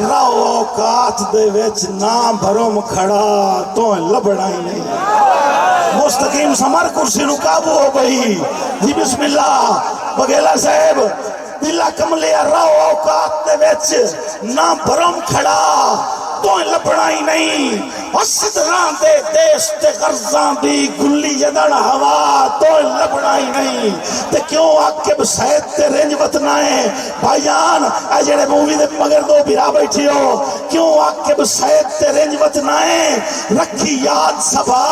راو اوقات دے وچ نام بھروم کھڑا تو لبڑا ہی نہیں مستقیم سمر کرسی رکابو ہو گئی جی بسم اللہ بگیلا صاحب دلہ کملے راو اوقات دے وچ نام بھروم کھڑا تو لبڑا ہی نہیں صدران دے دیش تے غرزان دی گلی جدڑ ہوا تو لبڑا ہی نہیں تے کیوں آکے بسید تے رنج وطنائیں بھائی جان اے جڑے مووی دے مگر دو بھیرا بیٹھی ہو کیوں آکے بسید تے رنج وطنائیں رکھی یاد سبا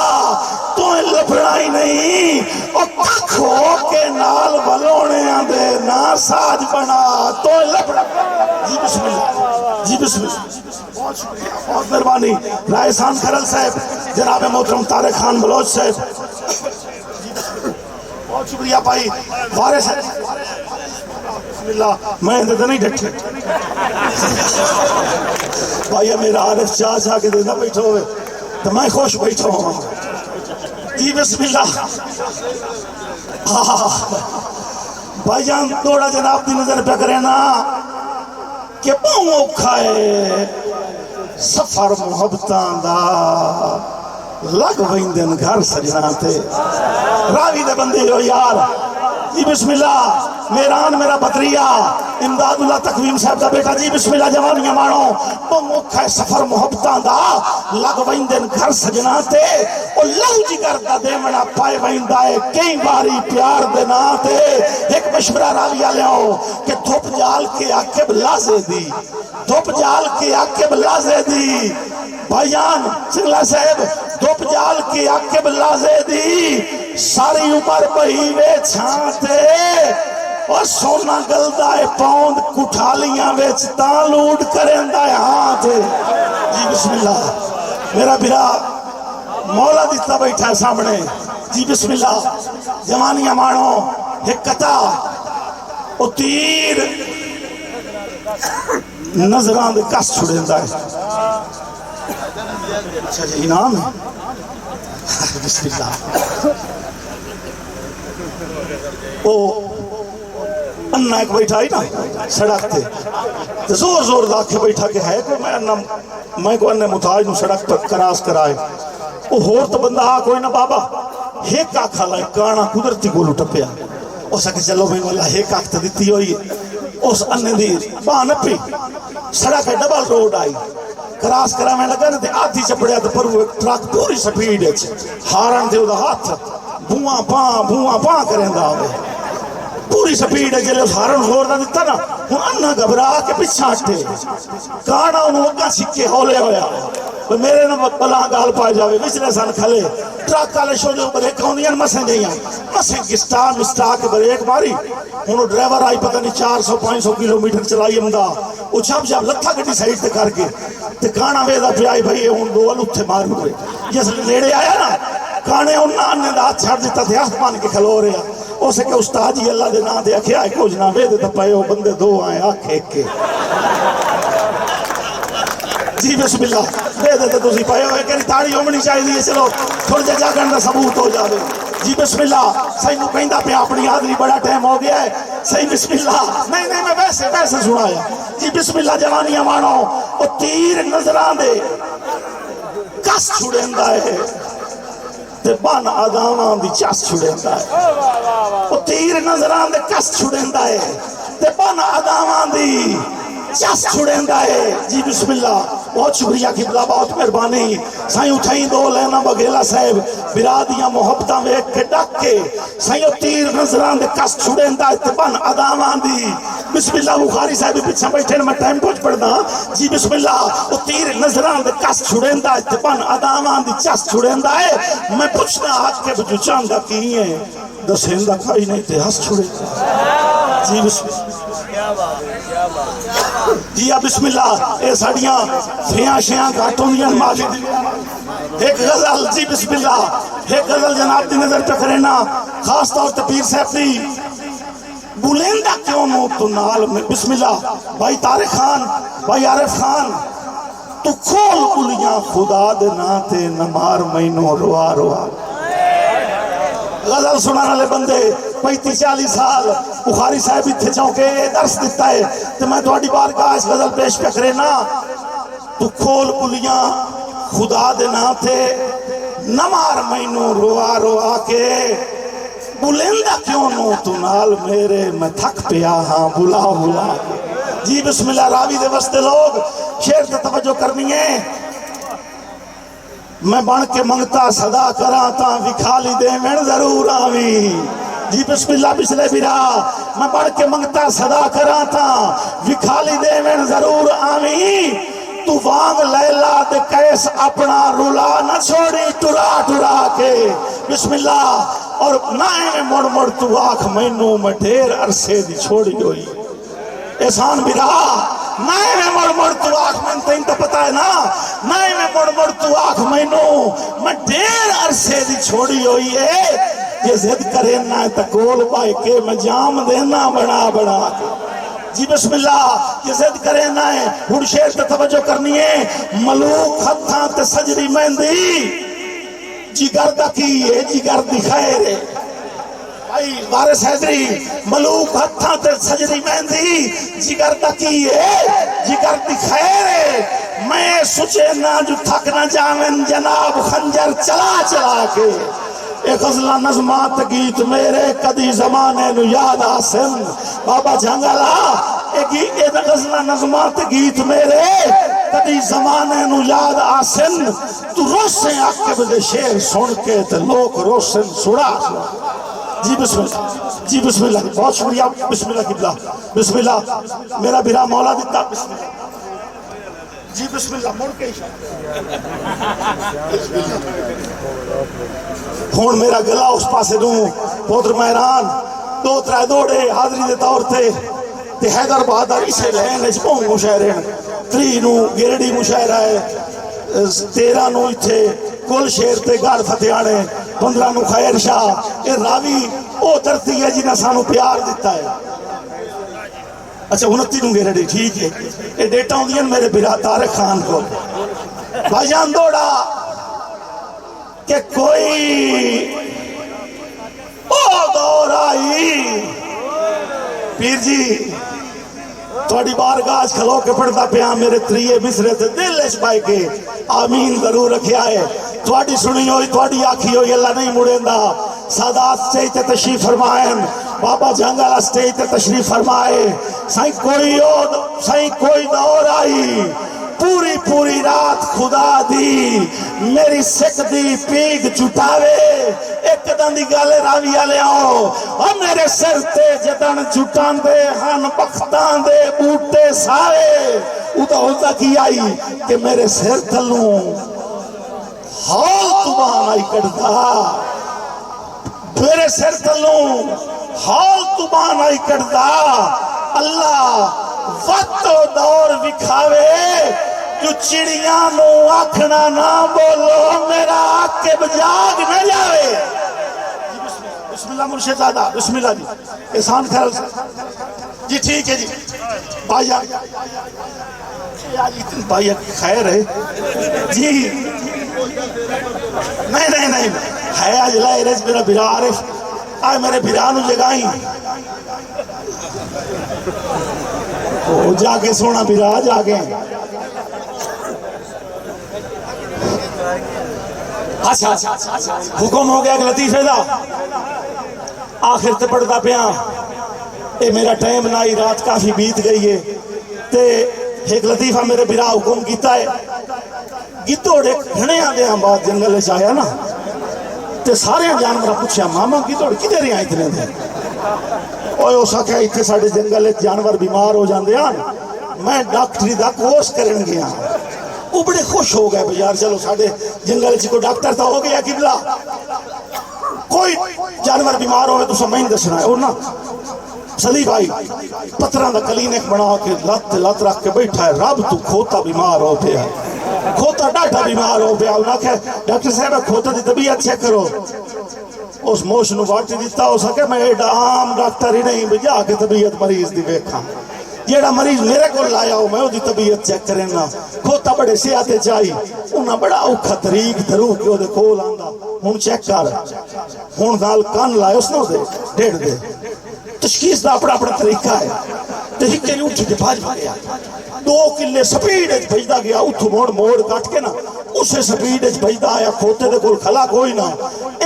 تو لبڑا ہی نہیں اور کھو کے نال بلونے آندے نا ساج بنا تو لبڑا جی بسم اللہ جی بسم اللہ بہت شکریہ بہت مہربانی رائے سان کھرل صاحب جناب محترم طارق خان بلوچ صاحب بہت شکریہ بھائی وارث ہے بسم اللہ میں دے نہیں ڈٹھے بھائی میرا عارف چاہ کے دینا بیٹھو ہوئے تو میں خوش بیٹھا ہوں جی بسم اللہ بھائی جان توڑا جناب دی نظر پہ کرے نا کہ پاؤں کھائے سفر محبتان دا لگ ویندن گھر سجنا تے راوی دے بندے ہو یار جی بسم اللہ میران میرا بطریہ امداد اللہ تقویم صاحب دا بیٹا جی بسم اللہ جوانیاں مانو پاؤں کھائے سفر محبتان دا لگ ویندن گھر سجنا تے اور لو جگر دا دے منا پائے ویندہ ہے کئی باری پیار دینا تے ایک مشورہ راوی آلے ہو کہ دھوپ جال کے آکب لازے دی دھوپ جال کے آکب لازے دی بھائی جان سنگلہ صاحب دھوپ جال کے آکب لازے دی ساری عمر بہیوے چھانتے اور سونا گلدائے پاؤند کٹھالیاں ویچ تالوڈ کرندہ ہے ہاتھ جی بسم اللہ میرا برا مولا دیتا بیٹھا ہے سامنے جی بسم اللہ جوانیاں مانو ایک قطع او تیر نظران دے کس چھڑیندہ ہے اچھا جی انعام ہے بسم اللہ او انہ ایک بیٹھا ہی نا سڑک تے زور زور داکھے بیٹھا کہ ہے کوئی میں کو انہ متاج نو سڑک پر کراس کرائے او ہور تو بندہ کوئی نہ بابا ایک آکھا لائے کانا قدرتی گولو ٹپیا او سکے چلو بھئی اللہ ایک آکھ تا دیتی ہوئی اس انہ دی بان پی سڑک ہے ڈبل روڈ آئی کراس کرا میں لگا نا تے آدھی چپڑیا تو پر وہ ٹرک پوری سپیڈ ہے ہارن دے دا ہاتھ بھواں پاں کریں دا آوے پوری سپیڈ ہے جلے اس ہارن ہور دا دیتا نا وہ انہ گھبرا کے پچھا ہٹے کانا انہوں اگا چھکے ہولے ہویا میرے نا بلا گال پائے جاوے وچلے سان کھلے ٹرک کالے شو جو بریک ہوندیاں مسیں دیاں مسیں مسٹا کے بریک ماری انہوں ڈرائیور آئی پتہ نہیں 400-500 کلومیٹر چلائی مندہ وہ چھپ لتھا گٹی سائیڈ تے کر کے تے کانا ویدہ پہ آئی بھائی ان دو لتھے مار ہوئے جس لیڑے آیا نا کانے انہاں انہیں دا ہاتھ چھاڑ دیتا تھے ہاتھ مان کے کھلو رہے اسے کہ استاد جی اللہ دے نا دے اکھے آئے کچھ نہ ویدے تا پائے ہو بندے دو آئے آکھے کے جی بسم اللہ ویدے تا تسی پائے ہوئے کہ تاڑی ہومنی چاہی دیئے چلو تھوڑ جا جا کرنا ثبوت ہو جاوے جی بسم اللہ صحیح نو کہندہ پہ اپنی آدری بڑا ٹائم ہو گیا ہے صحیح بسم اللہ نہیں میں ویسے سنایا جی بسم اللہ جوانیاں مانو وہ تیر نظران دے کس چھوڑندہ ہے تے بان آدامان دی چاس چھوڑندہ ہے وہ تیر نظران دے کس چھوڑندہ ہے تے بان آدامان دی چاس چھوڑندہ ہے جی بسم اللہ بہت شکریہ قبلہ بہت مہربانی سائیں اٹھائیں دو لینا بگیلا صاحب برادیاں محبتاں میں ایک کے ڈک کے سائیں تیر نظران دے کس چھوڑندہ ہے تے بان آدامان دی بسم اللہ بخاری صاحب پیچھے بیٹھے میں ٹائم پہنچ پڑھنا جی بسم اللہ وہ تیر نظران دے کس چھوڑندہ ہے تے بان آدامان دی چاس چھوڑندہ ہے میں پوچھنا آج کے بجو چاندہ کی ہیں دسیندہ کھائی نہیں تے ہس چھوڑندہ جی بسم اللہ جی بسم اللہ اے ساڑیاں فیاں شیاں گھاٹوں دیاں مالی ایک غزل جی بسم اللہ ایک غزل جناب دی نظر پہ کرینا خاص طور تے پیر صاحب دی بولندہ کیوں نو تو نال میں بسم اللہ بھائی طارق خان بھائی عارف خان تو کھول کلیاں خدا دے ناتے نمار مینوں روا روا غزل سنانا لے بندے 35-40 سال بخاری صاحب اتنے چونکہ درس دیتا ہے تو میں تھوڑی بارگاہ اس غزل پیش پہ کرے نا تو کھول پلیاں خدا دے نام تھے نہ مار مینو روا روا کے بلندہ کیوں نو تو نال میرے میں تھک پیا ہاں بلا بلا کے جی بسم اللہ راوی دے وستے لوگ شیر تے توجہ کرنی ہے میں بن کے منگتا صدا کراں تا وکھالی دے میں ضرور آوی جی بسم اللہ پچھلے برا میں بڑھ کے منگتا صدا کراں تا وکھالی دے میں ضرور آوی تو وانگ لیلا دے کیس اپنا رولا نہ چھوڑی ٹرا ٹرا کے بسم اللہ اور نائے میں مڑ مڑ تو آنکھ مینوں میں ڈھیر عرصے دی چھوڑی ہوئی احسان برا نائے میں مڑ مڑ تو آنکھ میں تین تو پتا ہے نا نائے میں مڑ مڑ تو آنکھ مینوں میں ڈھیر عرصے دی چھوڑی ہوئی ہے یہ ضد کرے نہ تکول پائے کے میں جام دینا بڑا بڑا کے جی بسم اللہ یہ ضد کرے نہ ہے ہن شیر تے توجہ کرنی ہے ملوک ہتھاں تے سجری مہندی جگر دا کی ہے جگر دی خیر ہے بھائی وارث حیدری ملوک ہتھاں تے سجری مہندی جگر دا کی ہے جگر دی خیر ہے میں سوچے نہ جو تھک نہ جاویں جناب خنجر چلا چلا کے ایک غزلہ نظمات گیت میرے کدی زمانے نو یاد آسن بابا جھنگلا ایک غزلہ نظمات گیت میرے کدی زمانے نو یاد آسن تو روسیں عقب دے شیر سن کے تے لوگ روسن سڑا جی بسم اللہ جی بسم اللہ بہت شکریہ بسم اللہ قبلہ بسم اللہ میرا برا مولا دیتا بسم اللہ جی بسم اللہ مڑ کے ہون میرا گلا اس پاسے دوں پوتر مہران دو ترائے دوڑے حاضری دے طور تے حیدر بہادر اسے لہن اس پہنگ مشاہرین 3 نو گرڑی مشاہرہ ہے 13 نو اتھے کل شیر تے گار فتح آنے 15 نو خیر شاہ اے راوی او درتی ہے جنہ سانو پیار دیتا ہے اچھا 29 نو گرڑی ٹھیک ہے اے ڈیٹا ہوں دیا میرے برا طارق خان کو بھائی جان دوڑا کہ کوئی او دور آئی پیر جی تھوڑی بارگاہ کھلو کے پڑھتا پیا میرے تریے مصرے سے دل اس پائے کے آمین ضرور رکھیا ہے تھوڑی سنی ہوئی تھوڑی آکھی ہوئی اللہ نہیں مڑیں دا سادات سٹیج تے تشریف فرمائیں بابا جنگل سٹیج تے تشریف فرمائے سائیں کوئی دور آئی پوری پوری رات خدا دی میری سکھ دی پیگ چٹاوے ایک دن دی گالے راوی آلے آؤ اور میرے سر تے جدن چٹان دے ہن بختان دے بوٹے سارے ہوتا کی آئی کہ میرے سر تھلوں حال تبان آئی کڑتا میرے سر تھلوں حال تبان آئی کڑتا اللہ وقت و دور بکھاوے جو چڑیاں نو آکھنا نہ بولو میرا عاقب جاگ نہ جاوے بسم اللہ مرشد زادہ بسم اللہ جی احسان خیال جی ٹھیک ہے جی بھائی بھائی خیر ہے جی نہیں ہے آج لائے رج میرا بھرا عارف آئے میرے بھرانو جگائیں وہ جا کے سونا بھرا جا کے اچھا حکم ہو گیا کہ لطیفے دا آخر تے پڑھتا پیا اے میرا ٹائم نائی رات کافی بیت گئی ہے تے ایک لطیفہ میرے بھرا حکم کیتا ہے گیتوڑ ایک گھنے آدھے ہم بات جنگل سے آیا نا تے سارے جانورہ پوچھا ماما گیتوڑ کدھر ہی آئے اتنے دے اوہ اسا کہا اتنے ساڑھے جنگل جانور بیمار ہو جاندے ہیں میں ڈاکٹری دا کورس کرن گیا وہ بڑے خوش ہو گئے یار چلو ساڑھے جنگل سے کوئی ڈاکٹر تھا ہو گیا قبلہ کوئی جانور بیمار ہوئے تو سب میں دسنا ہے اور نا صلی بھائی پتران دا کلینک بنا کے لت رکھ کے بیٹھا ہے رب تو کھوتا بیمار ہو پیا کھوتا ڈاٹا بیمار ہو پیا انہاں کہ ڈاکٹر صاحب کھوتا دی طبیعت چیک کرو اس موش نو باٹی دیتا ہو سکے میں ایڈا عام ڈاکٹر ہی نہیں بجا کے طبیعت مریض دی بیکھا جیڑا مریض میرے کو لایا ہو میں وہ دی طبیعت چیک کریں گا کھوتا بڑے سیاتے چاہی انہاں بڑا اوکھا طریق دھرو کے وہ دے کول آندا ہون چیک کر ہون دال کان لائے اس نو دے ڈیڑھ دے تشخیص دا اپنا اپنا طریقہ ہے. تے ہکے نہیں اٹھ کے بھاج گیا 2 کلے سپیڈ وچ بھجدا گیا اتھوں موڑ کٹ کے نا اسے سپیڈ وچ بھجدا آیا کھوتے دے کول کھلا کوئی نہ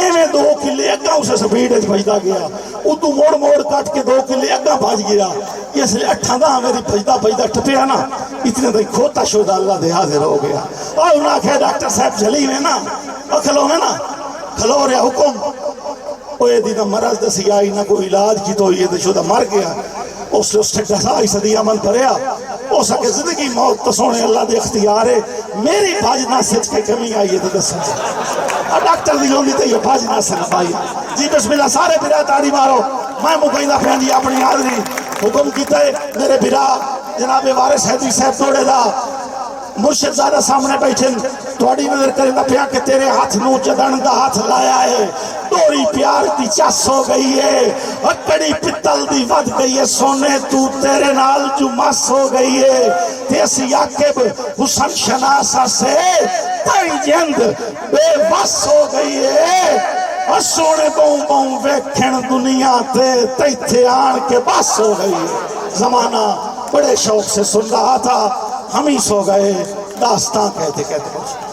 ایویں 2 کلے اگا اسے سپیڈ وچ بھجدا گیا اتھوں موڑ کٹ کے 2 کلے اگا بھج گیا. اس لیے 8 دا میری بھجدا ٹپیا نا اتنے تک کھوتا شودا اللہ دے حاضر ہو گیا. اور انہاں کہ ڈاکٹر صاحب چلی میں نا کھلو میں نا کھلو رہا حکم اوے دی نہ مرض دسی آئی نہ کوئی علاج کی تو یہ شودا مر گیا. اس نے ڈسائی صدی عمل پڑیا ہو سکے زندگی موت تو سونے اللہ دے اختیار ہے. میری بھاجنا سچ کے کمی آئی ہے تو دس ڈاکٹر دی ہوندی تے یہ بھاجنا سچ پائی. جی بسم اللہ سارے برا تاڑی مارو. میں مقیدہ پہن جی اپنی حاضری حکم کیتا ہے میرے برا جناب وارث حیدری صاحب توڑے دا مرشد زادہ سامنے بیٹھیں توڑی نظر کریں دا پیا کہ تیرے ہاتھ نو جدن دا ہاتھ لایا ہے توری پیار دی چس ہو گئی ہے اکڑی پتل دی ود گئی ہے سونے تو تیرے نال جو مس ہو گئی ہے تیسی عاقب حسن شناسا سے تائی جند بے بس ہو گئی ہے اور سونے بہوں ویکھن دنیا تے تیتھے آن کے بس ہو گئی ہے. زمانہ بڑے شوق سے سن رہا تھا ہم ہی سو گئے داستان کہتے کہتے